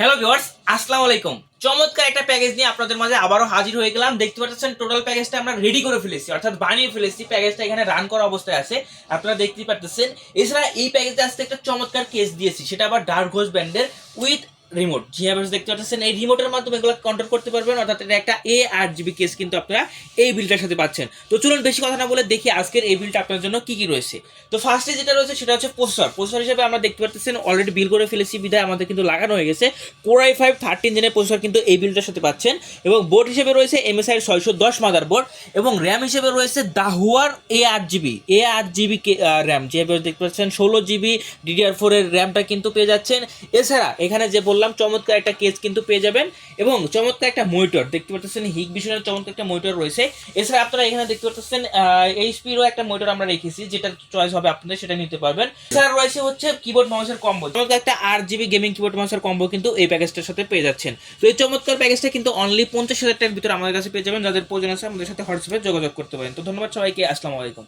Hello viewers, আসসালামু আলাইকুম। চমৎকার একটা প্যাকেজ নিয়ে আপনাদের মাঝে আবারও হাজির হয়ে গেলাম। দেখতে পাচ্ছেন টোটাল প্যাকেজটা আমরা রেডি করে ফেলেছি, অর্থাৎ বানিয়ে ফেলেছি। প্যাকেজটা এখানে রান করা অবস্থায় আছে, আপনারা দেখতেই পারতেছেন। এছাড়া এই প্যাকেজে আসতে একটা চমৎকার কেস দিয়েছি, সেটা আবার ডার্ক ঘোষ ব্র্যান্ডের উইথ রিমোট। যেভাবে দেখতে পাচ্ছেন এই রিমোটের মাধ্যমে এগুলো কন্ট্রোল করতে পারবেন, অর্থাৎ এটা একটা A8GB কেস কিন্তু আপনারা এই বিলটার সাথে পাচ্ছেন। তো চলুন বেশি কথা না বলে দেখি আজকের এই বিলটা আপনার জন্য কি কি রয়েছে। তো ফার্স্টে যেটা রয়েছে সেটা হচ্ছে প্রসেসর হিসেবে আমরা দেখতে পাচ্ছেন অলরেডি বিল করে ফেলেছি, বিধায় আমাদের কিন্তু লাগানো হয়ে গেছে Core i5 13 জেনের প্রসেসর কিন্তু এই বিলটার সাথে পাচ্ছেন। এবং বোর্ড হিসেবে রয়েছে MSI 610 মাদার বোর্ড, এবং র্যাম হিসেবে রয়েছে দাহুয়ার A8GB র্যাম। যেভাবে দেখতে পাচ্ছেন 16GB DDR4 এর র্যামটা কিন্তু পেয়ে যাচ্ছেন। এছাড়া এখানে যে বললাম চমৎকার একটা কেস কিন্তু পেয়ে যাবেন, এবং চমৎকার একটা মনিটর দেখতে পাচ্ছেন, হিগ ভিশনের চমৎকার একটা মনিটর রয়েছে। এছাড়া আপনারা এখানে দেখতে পাচ্ছেন এইচপিরও একটা মনিটর আমরা রেখেছি, যেটা চয়েস হবে আপনাদের সেটা নিতে পারবেন। এছাড়া রয়েছে হচ্ছে কিবোর্ড মাউসের কম্বো, চমৎকার একটা 8GB গেমিং কিবোর্ড মাউসের কম্বো কিন্তু এই প্যাকেজটার সাথে পেয়ে যাচ্ছেন। তো এই চমৎকার প্যাকেজটা কিন্তু অনলি 50,000 টাকার ভিতরে আমাদের কাছে পেয়ে যাবেন। যাদের প্রয়োজন আছে আমাদের সাথে হোয়াটসঅ্যাপে যোগাযোগ করতে পারেন। তো ধন্যবাদ সবাইকে, আসসালামু আলাইকুম।